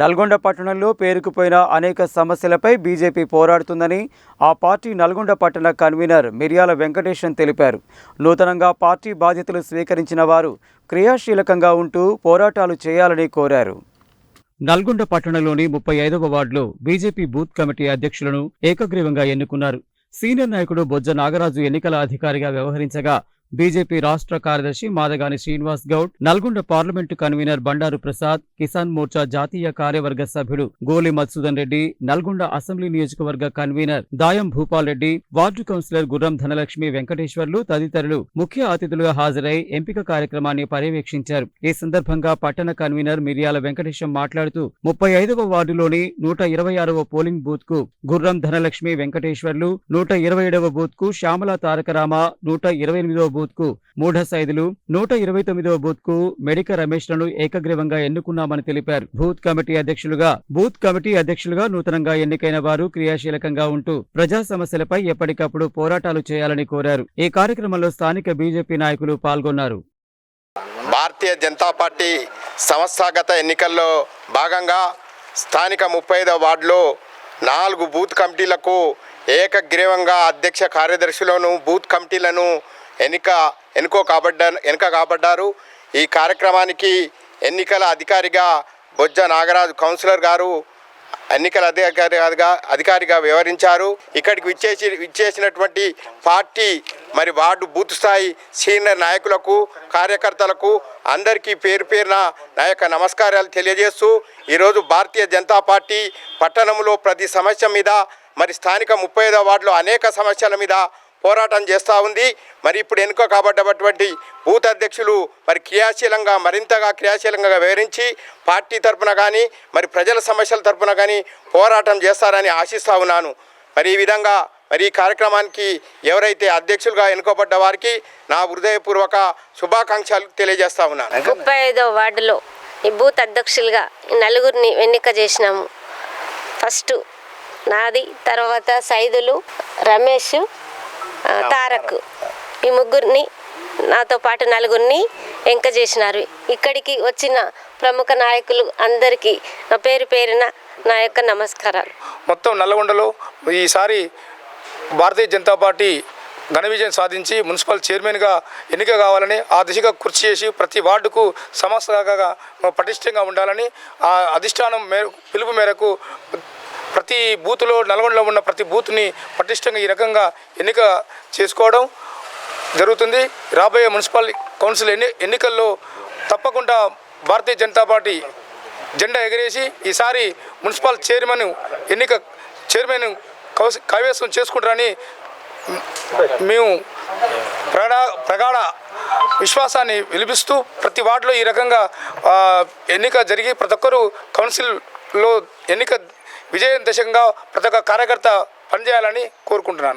నల్గొండ పట్టణంలో పేరుకుపోయిన అనేక సమస్యలపై బీజేపీ పోరాడుతుందని ఆ పార్టీ నల్గొండ పట్టణ కన్వీనర్ మిర్యాల వెంకటేశన్ తెలిపారు. నూతనంగా పార్టీ బాధ్యతలు స్వీకరించిన వారు క్రియాశీలకంగా ఉంటూ పోరాటాలు చేయాలని కోరారు. నల్గొండ పట్టణంలోని 35వ వార్డులో బీజేపీ బూత్ కమిటీ అధ్యక్షులను ఏకగ్రీవంగా ఎన్నుకున్నారు. సీనియర్ నాయకుడు బొజ్జ నాగరాజు ఎన్నికల అధికారిగా వ్యవహరించగా బీజేపీ రాష్ట్ర కార్యదర్శి మాదగాని శ్రీనివాస్ గౌడ్, నల్గొండ పార్లమెంటు కన్వీనర్ బండారు ప్రసాద్, కిసాన్ మోర్చా జాతీయ కార్యవర్గ సభ్యుడు గోలి మధుసూదన్ రెడ్డి, నల్గొండ అసెంబ్లీ నియోజకవర్గ convener Dayam Bhupal Reddy, ward councillor Gurram Dhanalakshmi Venkateswarlu తదితరులు ముఖ్య అతిథులుగా హాజరై ఎంపిక కార్యక్రమాన్ని పర్యవేక్షించారు. ఈ సందర్భంగా పట్టణ కన్వీనర్ మిర్యాల వెంకటేశం మాట్లాడుతూ 35వ వార్డులోని 126వ పోలింగ్ బూత్ కు గుర్రం ధనలక్ష్మి వెంకటేశ్వర్లు, 127వ బూత్ కు శ్యామల తారకరామ, 128వ బూత్ కు మూఢ సైదులు, 129వ బూత్ కు మెడిక రమేష్లను ఏకగ్రీవంగా ఎన్నుకున్నామని తెలిపారు. బూత్ కమిటీ అధ్యక్షులుగా నూతనంగా ఎన్నికైన వారు క్రియాశీలకంగా ఉంటూ ప్రజా సమస్యలపై ఎప్పటికప్పుడు పోరాటాలు చేయాలని కోరారు. ఈ కార్యక్రమంలో స్థానిక బీజేపీ నాయకులు పాల్గొన్నారు. భారతీయ జనతా పార్టీ సంస్థాగత ఎన్నికల్లో భాగంగా స్థానిక 35వ వార్డులో 4 బూత్ కమిటీలకు ఏకగ్రీవంగా అధ్యక్ష కార్యదర్శులను బూత్ కమిటీలను ఎన్నిక కాబడ్డారు. ఈ కార్యక్రమానికి ఎన్నికల అధికారిగా బొజ్జ నాగరాజు కౌన్సిలర్ గారు ఎన్నికల అధికారిగా వ్యవహరించారు. ఇక్కడికి విచ్చేసినటువంటి పార్టీ వార్డు బూత్ స్థాయి సీనియర్ నాయకులకు, కార్యకర్తలకు అందరికీ పేరు పేరున నా యొక్క నమస్కారాలు తెలియజేస్తూ, ఈరోజు భారతీయ జనతా పార్టీ పట్టణంలో ప్రతి సమస్య మీద స్థానిక 35వ వార్డులో అనేక సమస్యల మీద పోరాటం చేస్తూ ఉంది. ఇప్పుడు ఎన్నిక కాబడ్డటువంటి బూత్ అధ్యక్షులు మరింతగా క్రియాశీలంగా వ్యవహరించి పార్టీ తరపున కానీ ప్రజల సమస్యల తరపున కానీ పోరాటం చేస్తారని ఆశిస్తూ ఉన్నాను. ఈ విధంగా ఈ కార్యక్రమానికి ఎవరైతే అధ్యక్షులుగా ఎన్నుకోబడ్డ వారికి నా హృదయపూర్వక శుభాకాంక్షలు తెలియజేస్తా ఉన్నాను. 35వ వార్డులో ఈ బూత్ అధ్యక్షులుగా 4గురిని ఎన్నిక చేసినాము. ఫస్ట్ నాది, తర్వాత సైదులు, రమేష్, తారక్, ఈ ముగ్గురిని నాతో పాటు 4గురిని ఎంపిక చేసినారు. ఇక్కడికి వచ్చిన ప్రముఖ నాయకులు అందరికీ నా పేరు పేరున నా యొక్క నమస్కారాలు. మొత్తం నల్లగొండలో ఈసారి భారతీయ జనతా పార్టీ ఘన విజయం సాధించి మున్సిపల్ చైర్మన్గా ఎన్నిక కావాలని ఆ దిశగా కృషి చేసి ప్రతి వార్డుకు సమస్యగా పటిష్టంగా ఉండాలని ఆ అధిష్టానం పిలుపు మేరకు ప్రతి బూత్లో నల్గొండలో ఉన్న ప్రతి బూత్ని పటిష్టంగా ఈ రకంగా ఎన్నిక చేసుకోవడం జరుగుతుంది. రాబోయే మున్సిపల్ కౌన్సిల్ ఎన్నికల్లో తప్పకుండా భారతీయ జనతా పార్టీ జెండా ఎగరేసి ఈసారి మున్సిపల్ చైర్మన్ కైవసం చేసుకుంటారని మేము ప్రగాఢ విశ్వాసాన్ని విలిపిస్తూ ప్రతి వార్డులో ఈ రకంగా ఎన్నిక జరిగి ప్రతి ఒక్కరూ కౌన్సిల్లో ఎన్నిక విజయం దశకంగా ప్రతి ఒక్క కార్యకర్త పనిచేయాలని కోరుకుంటున్నాను.